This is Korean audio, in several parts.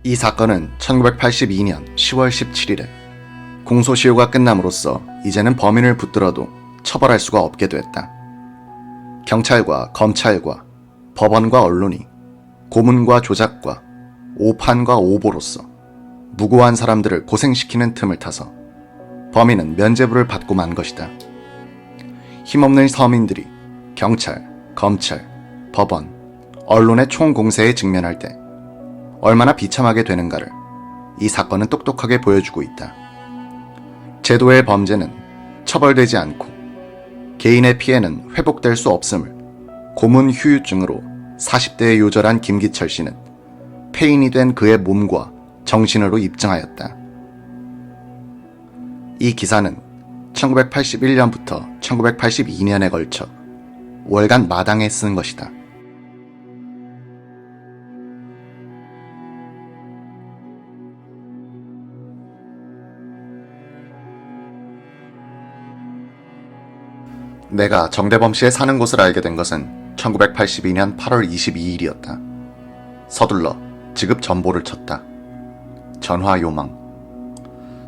이 사건은 1982년 10월 17일에 공소시효가 끝남으로써 이제는 범인을 붙들어도 처벌할 수가 없게 됐다. 경찰과 검찰과 법원과 언론이 고문과 조작과 오판과 오보로서 무고한 사람들을 고생시키는 틈을 타서 범인은 면죄부를 받고 만 것이다. 힘없는 서민들이 경찰, 검찰, 법원, 언론의 총공세에 직면할 때 얼마나 비참하게 되는가를 이 사건은 똑똑하게 보여주고 있다. 제도의 범죄는 처벌되지 않고 개인의 피해는 회복될 수 없음을 고문 후유증으로 40대에 요절한 김기철 씨는 폐인이 된 그의 몸과 정신으로 입증하였다. 이 기사는 1981년부터 1982년에 걸쳐 월간 마당에 쓴 것이다. 내가 정대범 씨의 사는 곳을 알게 된 것은 1982년 8월 22일이었다. 서둘러 지급 전보를 쳤다. 전화 요망.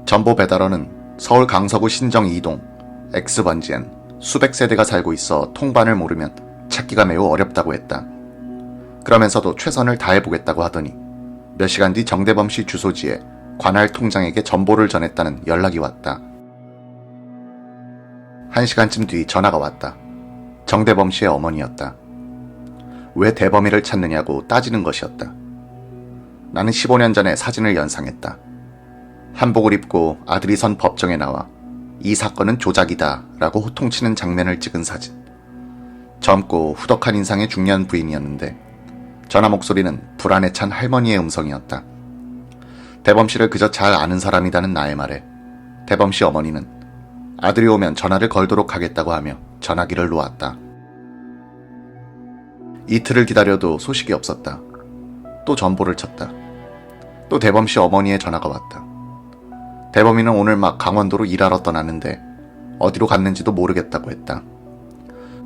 전보 배달원은 서울 강서구 신정 2동 X번지엔 수백 세대가 살고 있어 통반을 모르면 찾기가 매우 어렵다고 했다. 그러면서도 최선을 다해보겠다고 하더니 몇 시간 뒤 정대범 씨 주소지에 관할 통장에게 전보를 전했다는 연락이 왔다. 1시간쯤 뒤 전화가 왔다. 정대범 씨의 어머니였다. 왜 대범이를 찾느냐고 따지는 것이었다. 나는 15년 전에 사진을 연상했다. 한복을 입고 아들이 선 법정에 나와 이 사건은 조작이다 라고 호통치는 장면을 찍은 사진. 젊고 후덕한 인상의 중년 부인이었는데 전화 목소리는 불안에 찬 할머니의 음성이었다. 대범 씨를 그저 잘 아는 사람이라는 나의 말에 대범 씨 어머니는 아들이 오면 전화를 걸도록 하겠다고 하며 전화기를 놓았다. 이틀을 기다려도 소식이 없었다. 또 전보를 쳤다. 또 대범 씨 어머니의 전화가 왔다. 대범이는 오늘 막 강원도로 일하러 떠났는데 어디로 갔는지도 모르겠다고 했다.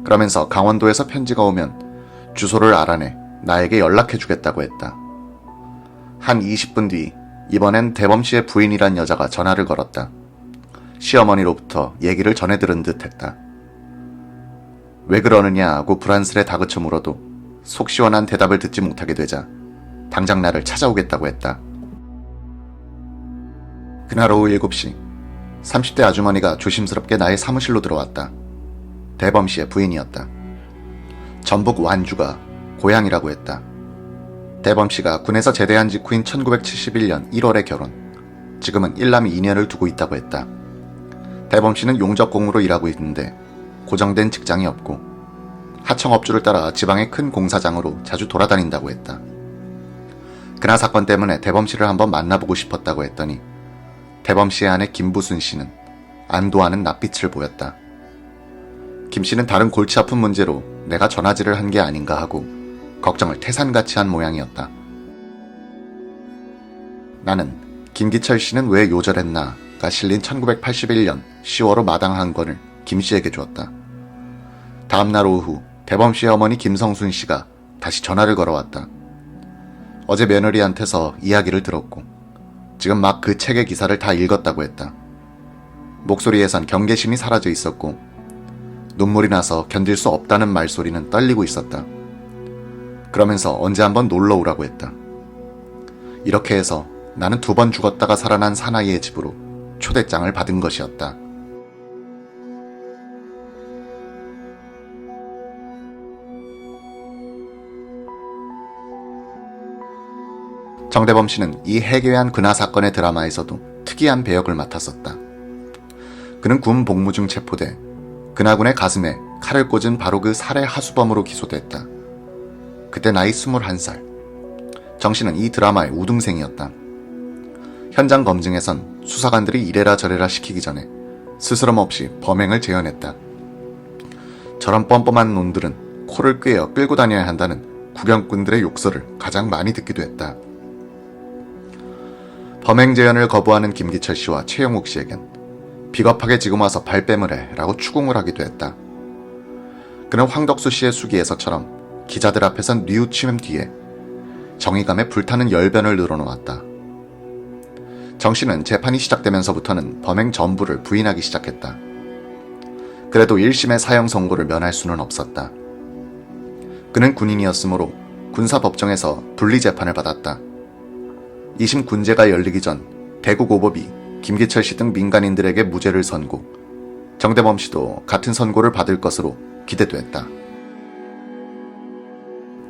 그러면서 강원도에서 편지가 오면 주소를 알아내 나에게 연락해주겠다고 했다. 한 20분 뒤 이번엔 대범 씨의 부인이란 여자가 전화를 걸었다. 시어머니로부터 얘기를 전해들은 듯 했다. 왜 그러느냐고 불안스레 다그쳐 물어도 속 시원한 대답을 듣지 못하게 되자 당장 나를 찾아오겠다고 했다. 그날 오후 7시 30대 아주머니가 조심스럽게 나의 사무실로 들어왔다. 대범 씨의 부인이었다. 전북 완주가 고향이라고 했다. 대범 씨가 군에서 제대한 직후인 1971년 1월에 결혼, 지금은 1남 2녀를 두고 있다고 했다. 대범 씨는 용접공으로 일하고 있는데 고정된 직장이 없고 하청업주를 따라 지방의 큰 공사장으로 자주 돌아다닌다고 했다. 그날 사건 때문에 대범 씨를 한번 만나보고 싶었다고 했더니 대범 씨의 아내 김부순 씨는 안도하는 낯빛을 보였다. 김 씨는 다른 골치 아픈 문제로 내가 전화질을 한 게 아닌가 하고 걱정을 태산같이 한 모양이었다. 나는 김기철 씨는 왜 요절했나가 실린 1981년 10월호 마당 한 권을 김 씨에게 주었다. 다음날 오후 대범 씨의 어머니 김성순 씨가 다시 전화를 걸어왔다. 어제 며느리한테서 이야기를 들었고 지금 막 그 책의 기사를 다 읽었다고 했다. 목소리에선 경계심이 사라져 있었고 눈물이 나서 견딜 수 없다는 말소리는 떨리고 있었다. 그러면서 언제 한번 놀러 오라고 했다. 이렇게 해서 나는 2번 죽었다가 살아난 사나이의 집으로 초대장을 받은 것이었다. 정대범 씨는 이 해괴한 근화 사건의 드라마에서도 특이한 배역을 맡았었다. 그는 군 복무 중 체포돼 근하군의 가슴에 칼을 꽂은 바로 그 살해 하수범으로 기소됐다. 그때 나이 21살. 정 씨는 이 드라마의 우등생이었다. 현장 검증에선 수사관들이 이래라 저래라 시키기 전에 스스럼 없이 범행을 재현했다. 저런 뻔뻔한 놈들은 코를 꿰어 끌고 다녀야 한다는 구경꾼들의 욕설을 가장 많이 듣기도 했다. 범행 재현을 거부하는 김기철 씨와 최영욱 씨에겐 비겁하게 지금 와서 발뺌을 해 라고 추궁을 하기도 했다. 그는 황덕수 씨의 수기에서처럼 기자들 앞에선 뉘우치는 뒤에 정의감에 불타는 열변을 늘어놓았다. 정 씨는 재판이 시작되면서부터는 범행 전부를 부인하기 시작했다. 그래도 1심의 사형 선고를 면할 수는 없었다. 그는 군인이었으므로 군사법정에서 분리재판을 받았다. 2심 군재가 열리기 전 대구고법이 김기철 씨 등 민간인들에게 무죄를 선고, 정대범 씨도 같은 선고를 받을 것으로 기대됐다.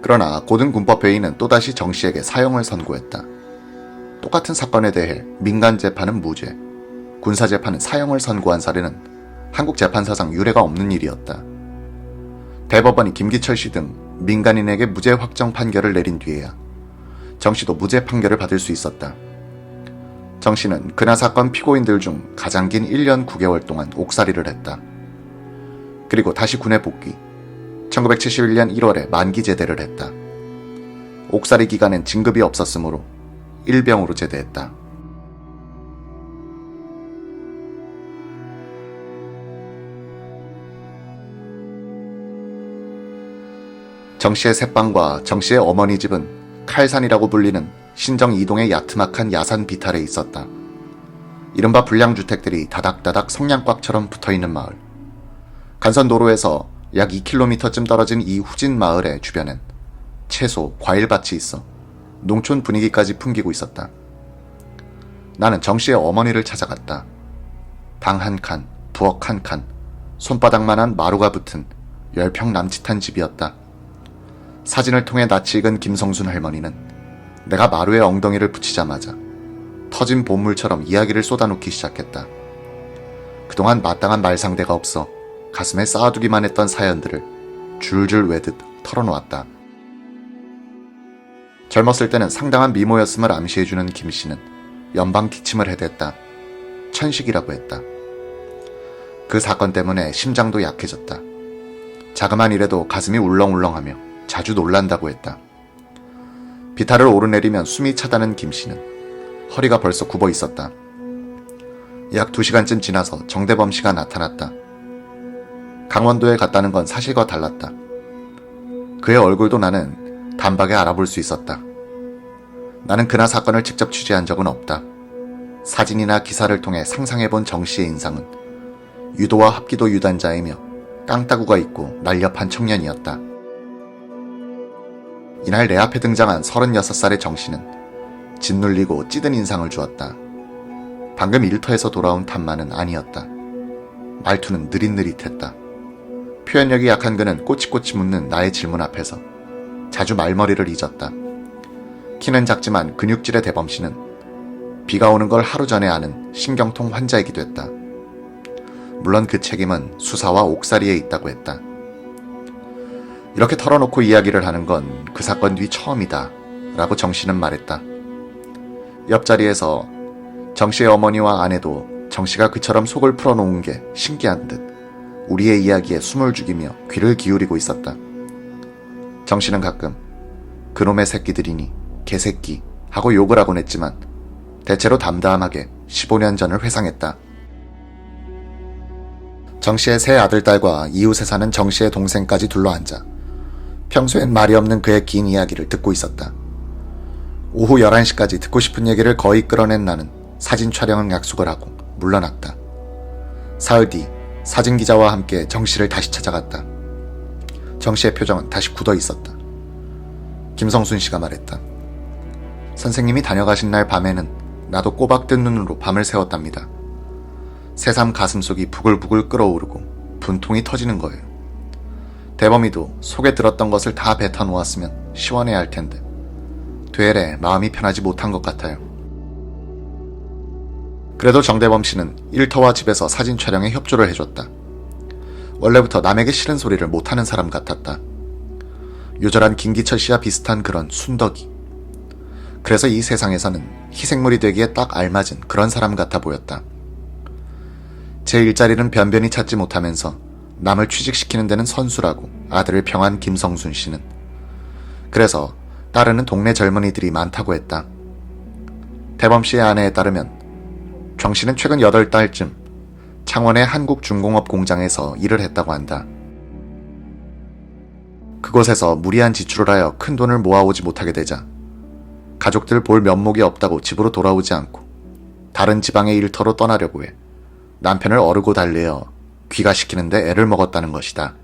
그러나 고등군법회의는 또다시 정 씨에게 사형을 선고했다. 똑같은 사건에 대해 민간재판은 무죄, 군사재판은 사형을 선고한 사례는 한국 재판사상 유례가 없는 일이었다. 대법원이 김기철 씨 등 민간인에게 무죄 확정 판결을 내린 뒤에야 정 씨도 무죄 판결을 받을 수 있었다. 정 씨는 그날 사건 피고인들 중 가장 긴 1년 9개월 동안 옥살이를 했다. 그리고 다시 군에 복귀, 1971년 1월에 만기 제대를 했다. 옥살이 기간엔 진급이 없었으므로 일병으로 제대했다. 정 씨의 새방과 정 씨의 어머니 집은 칼산이라고 불리는 신정 이동의 야트막한 야산 비탈에 있었다. 이른바 불량주택들이 다닥다닥 성냥꽉처럼 붙어있는 마을. 간선도로에서 약 2km쯤 떨어진 이 후진 마을의 주변엔 채소, 과일밭이 있어 농촌 분위기까지 풍기고 있었다. 나는 정 씨의 어머니를 찾아갔다. 방 한 칸, 부엌 한 칸, 손바닥만한 마루가 붙은 10평 남짓한 집이었다. 사진을 통해 낯이 익은 김성순 할머니는 내가 마루에 엉덩이를 붙이자마자 터진 봇물처럼 이야기를 쏟아놓기 시작했다. 그동안 마땅한 말상대가 없어 가슴에 쌓아두기만 했던 사연들을 줄줄 외듯 털어놓았다. 젊었을 때는 상당한 미모였음을 암시해주는 김씨는 연방 기침을 해댔다. 천식이라고 했다. 그 사건 때문에 심장도 약해졌다. 자그만 일에도 가슴이 울렁울렁하며 자주 놀란다고 했다. 비탈을 오르내리면 숨이 차다는 김씨는 허리가 벌써 굽어 있었다. 약 2시간쯤 지나서 정대범 씨가 나타났다. 강원도에 갔다는 건 사실과 달랐다. 그의 얼굴도 나는 단박에 알아볼 수 있었다. 나는 그날 사건을 직접 취재한 적은 없다. 사진이나 기사를 통해 상상해본 정 씨의 인상은 유도와 합기도 유단자이며 깡따구가 있고 날렵한 청년이었다. 이날 내 앞에 등장한 36살의 정 씨는 짓눌리고 찌든 인상을 주었다. 방금 일터에서 돌아온 탐마는 아니었다. 말투는 느릿느릿했다. 표현력이 약한 그는 꼬치꼬치 묻는 나의 질문 앞에서 자주 말머리를 잊었다. 키는 작지만 근육질의 대범 씨는 비가 오는 걸 하루 전에 아는 신경통 환자이기도 했다. 물론 그 책임은 수사와 옥살이에 있다고 했다. 이렇게 털어놓고 이야기를 하는 건 그 사건 뒤 처음이다 라고 정 씨는 말했다. 옆자리에서 정 씨의 어머니와 아내도 정 씨가 그처럼 속을 풀어놓은 게 신기한 듯 우리의 이야기에 숨을 죽이며 귀를 기울이고 있었다. 정 씨는 가끔 그놈의 새끼들이니 개새끼 하고 욕을 하곤 했지만 대체로 담담하게 15년 전을 회상했다. 정 씨의 세 아들딸과 이웃에 사는 정 씨의 동생까지 둘러앉아 평소엔 말이 없는 그의 긴 이야기를 듣고 있었다. 오후 11시까지 듣고 싶은 얘기를 거의 끌어낸 나는 사진 촬영을 약속을 하고 물러났다. 사흘 뒤 사진기자와 함께 정 씨를 다시 찾아갔다. 정 씨의 표정은 다시 굳어 있었다. 김성순 씨가 말했다. 선생님이 다녀가신 날 밤에는 나도 꼬박뜬 눈으로 밤을 새웠답니다. 새삼 가슴속이 부글부글 끓어오르고 분통이 터지는 거예요. 대범이도 속에 들었던 것을 다 뱉어놓았으면 시원해야 할 텐데 되레 마음이 편하지 못한 것 같아요. 그래도 정대범 씨는 일터와 집에서 사진 촬영에 협조를 해줬다. 원래부터 남에게 싫은 소리를 못하는 사람 같았다. 요절한 김기철 씨와 비슷한 그런 순덕이. 그래서 이 세상에서는 희생물이 되기에 딱 알맞은 그런 사람 같아 보였다. 제 일자리는 변변히 찾지 못하면서 남을 취직시키는 데는 선수라고 아들을 평한 김성순 씨는 그래서 따르는 동네 젊은이들이 많다고 했다. 대범 씨의 아내에 따르면 정 씨는 최근 8달쯤 창원의 한국중공업 공장에서 일을 했다고 한다. 그곳에서 무리한 지출을 하여 큰 돈을 모아오지 못하게 되자 가족들 볼 면목이 없다고 집으로 돌아오지 않고 다른 지방의 일터로 떠나려고 해 남편을 어르고 달래어 귀가시키는데 애를 먹었다는 것이다.